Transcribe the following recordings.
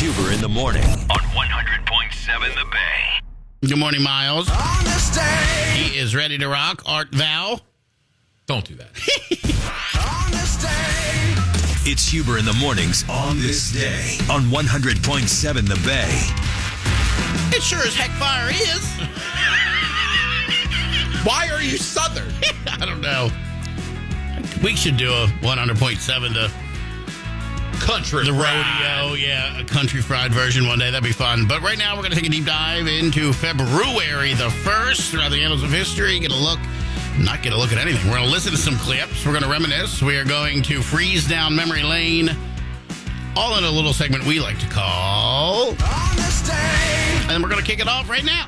Huber in the morning on 100.7 The Bay. Good morning, Miles. He is ready to rock. Art thou? Don't do that. It's Huber in the mornings on this day on 100.7 The Bay. It sure as heck fire is. Why are you Southern? I don't know. We should do a 100.7 the Country the fried. rodeo, yeah, a country fried version one day. That'd be fun. But right now, we're going to take a deep dive into February the 1st, throughout the annals of history. Not get a look at anything. We're going to listen to some clips. We're going to reminisce. We are going to freeze down memory lane, all in a little segment we like to call On This Day. And we're going to kick it off right now.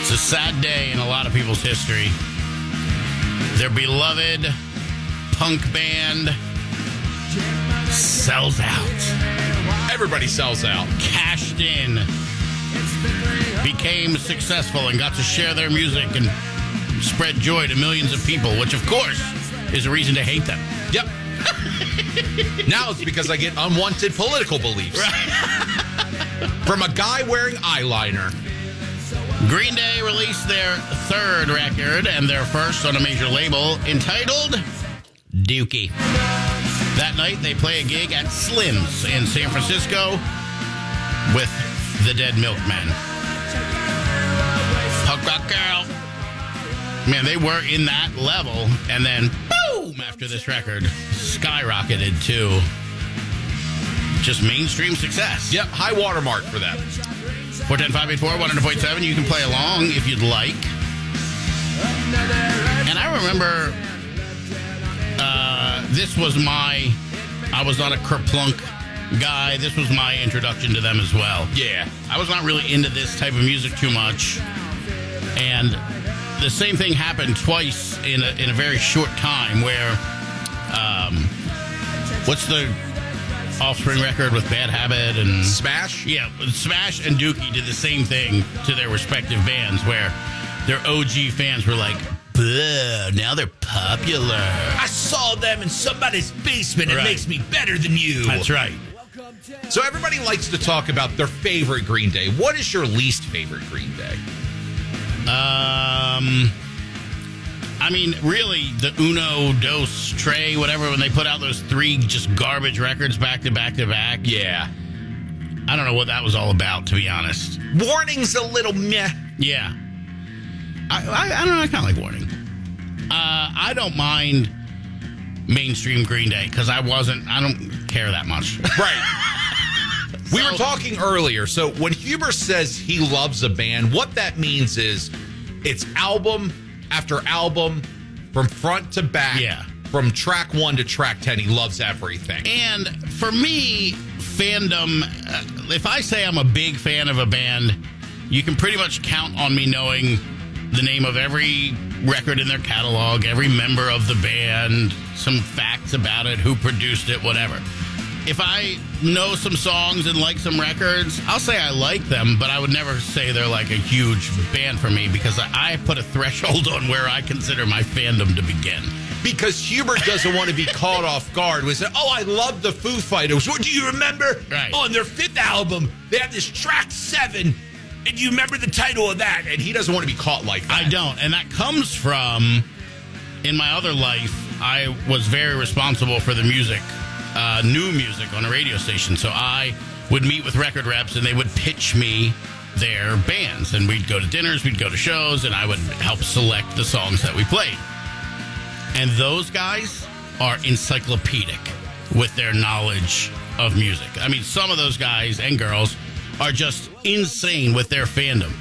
It's a sad day in a lot of people's history. Their beloved punk band sells out. Everybody sells out. Cashed in. Became successful and got to share their music and spread joy to millions of people, which, of course, is a reason to hate them. Yep. Now it's because I get unwanted political beliefs. Right. From a guy wearing eyeliner. Green Day released their third record and their first on a major label, entitled Dookie. That night, they play a gig at Slim's in San Francisco with the Dead Milkmen. Punk rock girl. Man, they were in that level, and then, boom, after this record, skyrocketed to just mainstream success. Yep, high watermark for that. 410-584-100.7. You can play along if you'd like. And I remember I was not a kerplunk guy. This was my introduction to them as well. Yeah. I was not really into this type of music too much. And the same thing happened twice in a very short time where, what's the Offspring record with Bad Habit and Smash? Yeah, Smash and Dookie did the same thing to their respective bands where their OG fans were like, now they're popular. I saw them in somebody's basement. It makes me better than you. That's right. So everybody likes to talk about their favorite Green Day. What is your least favorite Green Day? I mean, really, the Uno, Dos, Tre, whatever, when they put out those three just garbage records back to back to back. Yeah. I don't know what that was all about, to be honest. Warning's a little meh. Yeah. I don't know. I kind of like Warning. I don't mind mainstream Green Day because I don't care that much. Right. We were talking earlier. So when Huber says he loves a band, what that means is it's album after album from front to back. Yeah. From track 1 to track 10. He loves everything. And for me, fandom, if I say I'm a big fan of a band, you can pretty much count on me knowing the name of every record in their catalog, every member of the band, some facts about it, who produced it, whatever. If I know some songs and like some records, I'll say I like them, but I would never say they're like a huge band for me because I put a threshold on where I consider my fandom to begin. Because Hubert doesn't want to be caught off guard. We said, I love the Foo Fighters. What, do you remember? Right. On their 5th album, they have this track 7. And you remember the title of that? And he doesn't want to be caught like that. I don't. And that comes from, in my other life, I was very responsible for the music, new music on a radio station. So I would meet with record reps and they would pitch me their bands. And we'd go to dinners, we'd go to shows, and I would help select the songs that we played. And those guys are encyclopedic with their knowledge of music. I mean, some of those guys and girls are just insane with their fandom.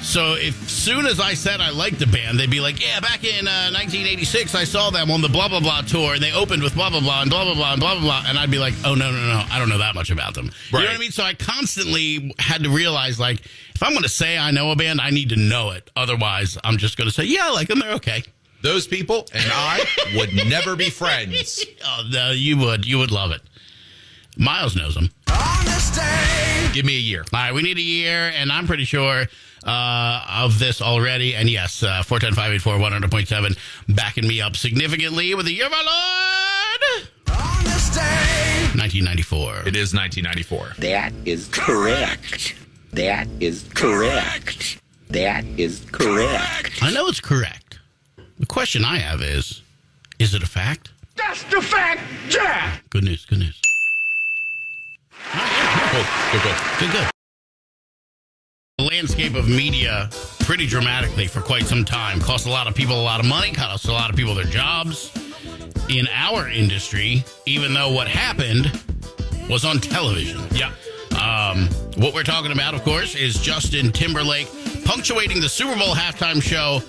So if soon as I said I liked the band, they'd be like, yeah, back in 1986, I saw them on the blah, blah, blah tour, and they opened with blah, blah, blah, and blah, blah, blah, and blah, blah, blah. And I'd be like, oh, no, I don't know that much about them. Right. You know what I mean? So I constantly had to realize, like, if I'm going to say I know a band, I need to know it. Otherwise, I'm just going to say, yeah, I like them. They're okay. Those people and I would never be friends. Oh, no, you would. You would love it. Miles knows them. Give me a year. All right, we need a year, and I'm pretty sure of this already. And yes, 410-584-100.7 backing me up significantly with the year of our Lord 1994. It is 1994. That is correct. That is correct. That is correct. I know it's correct. The question I have is it a fact? That's the fact, Jack! Good news, good news. Good. The landscape of media pretty dramatically for quite some time. Cost a lot of people a lot of money, cost a lot of people their jobs. In our industry, even though what happened was on television. Yeah. What we're talking about, of course, is Justin Timberlake punctuating the Super Bowl halftime show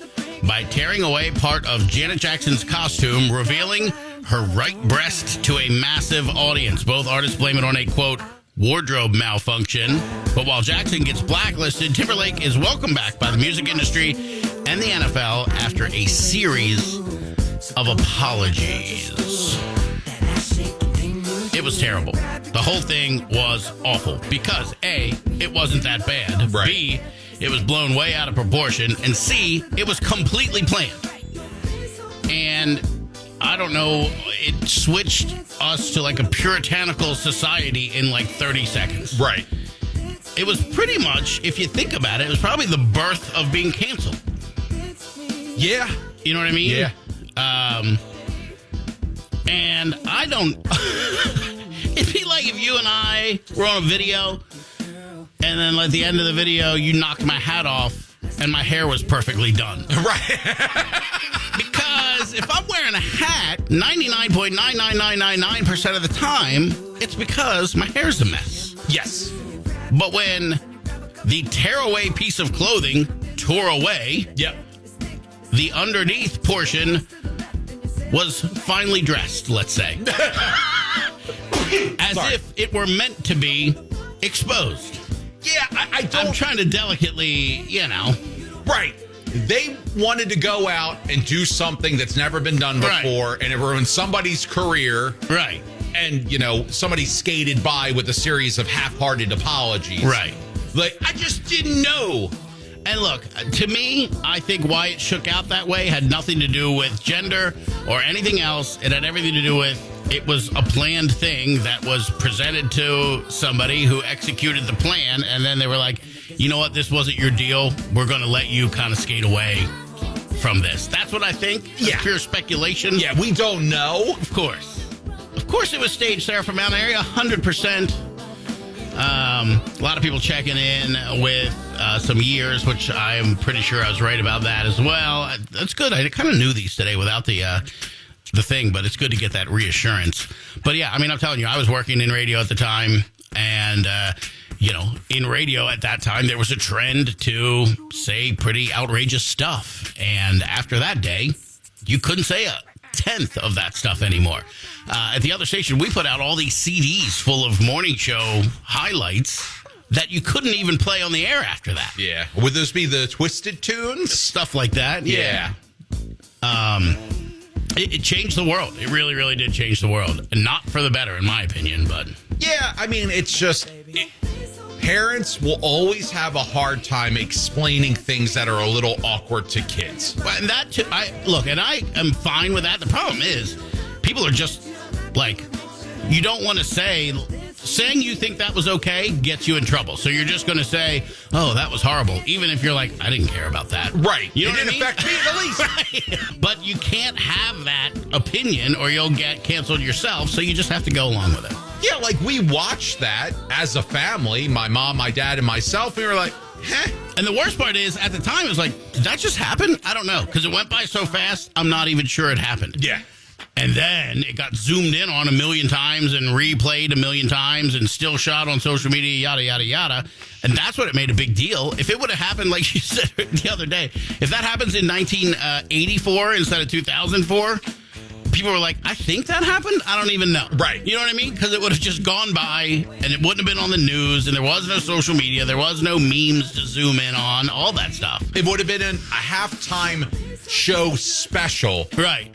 by tearing away part of Janet Jackson's costume, revealing her right breast to a massive audience. Both artists blame it on a, quote, wardrobe malfunction. But while Jackson gets blacklisted, Timberlake is welcomed back by the music industry and the NFL after a series of apologies. It was terrible. The whole thing was awful because A, it wasn't that bad. Right. B, it was blown way out of proportion. And C, it was completely planned. And I don't know, it switched us to like a puritanical society in like 30 seconds. Right. It was pretty much, if you think about it, it was probably the birth of being canceled. Yeah. You know what I mean? Yeah. And I don't... It'd be like if you and I were on a video, and then at the end of the video, you knocked my hat off, and my hair was perfectly done. Right. Because if I'm wearing a hat, 99.99999% of the time, it's because my hair's a mess. Yes. But when the tearaway piece of clothing tore away, Yep. the underneath portion was finely dressed, let's say. As Sorry. if it were meant to be exposed. Yeah, I don't... I'm trying to delicately, Right. They wanted to go out and do something that's never been done before, and it ruined somebody's career. Right. And, somebody skated by with a series of half-hearted apologies. Right. Like, I just didn't know. And look, to me, I think why it shook out that way had nothing to do with gender or anything else. It had everything to do with it was a planned thing that was presented to somebody who executed the plan. And then they were like, you know what? This wasn't your deal. We're going to let you kind of skate away from this. That's what I think. Yeah. Pure speculation. Yeah, we don't know. Of course. Of course it was staged, Sarah, from Mount Area, 100%. A lot of people checking in with some years, which I'm pretty sure I was right about that as well. That's good. I kind of knew these today without the thing, but it's good to get that reassurance. But yeah, I mean, I'm telling you, I was working in radio at the time, and in radio at that time, there was a trend to say pretty outrageous stuff. And after that day, you couldn't say a tenth of that stuff anymore. At the other station, we put out all these CDs full of morning show highlights that you couldn't even play on the air after that. Yeah. Would those be the Twisted Tunes? Stuff like that. Yeah. It changed the world. It really, really did change the world. And not for the better, in my opinion, but... Yeah, I mean, it's just... Parents will always have a hard time explaining things that are a little awkward to kids. And that, too, I am fine with that. The problem is, people are just, like, you don't want to saying you think that was okay gets you in trouble. So you're just going to say, oh, that was horrible. Even if you're like, I didn't care about that. Right. You know it what I didn't mean? affect me in the least. Right. But you can't have that opinion or you'll get canceled yourself. So you just have to go along with it. Yeah, like we watched that as a family, my mom, my dad, and myself. We were like, heh. And the worst part is, at the time, it was like, did that just happen? I don't know. Because it went by so fast, I'm not even sure it happened. Yeah. And then it got zoomed in on 1,000,000 times and replayed 1,000,000 times and still shot on social media, yada, yada, yada. And that's what it made a big deal. If it would have happened, like you said the other day, if that happens in 1984 instead of 2004, people were like, I think that happened? I don't even know. Right. You know what I mean? Because it would have just gone by and it wouldn't have been on the news and there was no social media. There was no memes to zoom in on, all that stuff. It would have been a halftime show special. Right.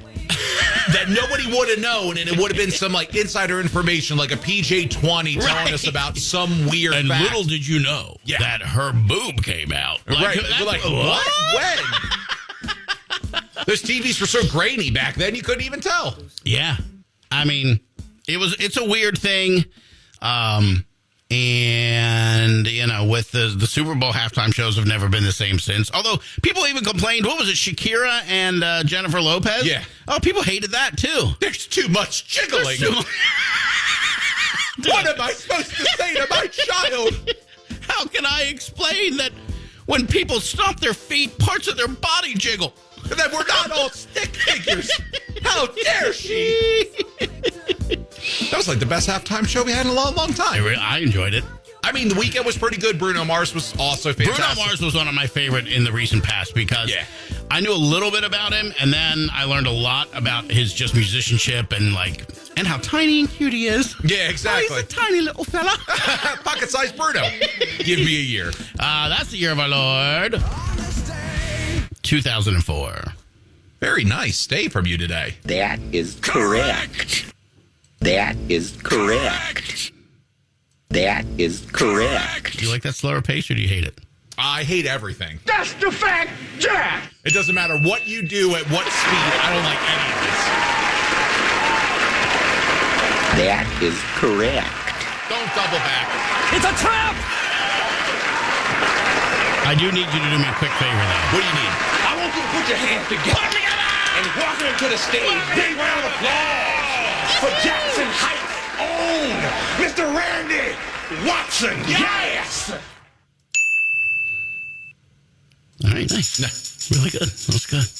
That nobody would have known, and it would have been some like insider information, like a PJ-20 telling us about some weird And fact. little did you know that her boob came out. Right. We're like, what? When? Those TVs were so grainy back then, you couldn't even tell. Yeah. I mean, It's a weird thing. And, you know, with the Super Bowl halftime shows have never been the same since. Although people even complained, what was it, Shakira and Jennifer Lopez? Yeah. Oh, people hated that, too. There's too much jiggling. What am I supposed to say to my child? How can I explain that when people stomp their feet, parts of their body jiggle? That we're not all stick figures. How dare she? That was like the best halftime show we had in a long, long time. I enjoyed it. I mean, The Weeknd was pretty good. Bruno Mars was also fantastic. Bruno Mars was one of my favorite in the recent past because I knew a little bit about him, and then I learned a lot about his just musicianship and how tiny and cute he is. Yeah, exactly. Oh, he's a tiny little fella. Pocket-sized Bruno. Give me a year. That's the year of our Lord. 2004. Very nice stay from you today. That is correct. That is correct. That is correct. Do you like that slower pace or do you hate it? I hate everything. That's the fact, Jack. It doesn't matter what you do at what speed. I don't like any of this. That is correct. Don't double back. It's a trap! I do need you to do me a quick favor, though. What do you need? I want you to put your hands together and walk into the stage. Big round of applause for Jackson Heights' own Mr. Randy Watson. Yes! All right, nice. Really good. That was good.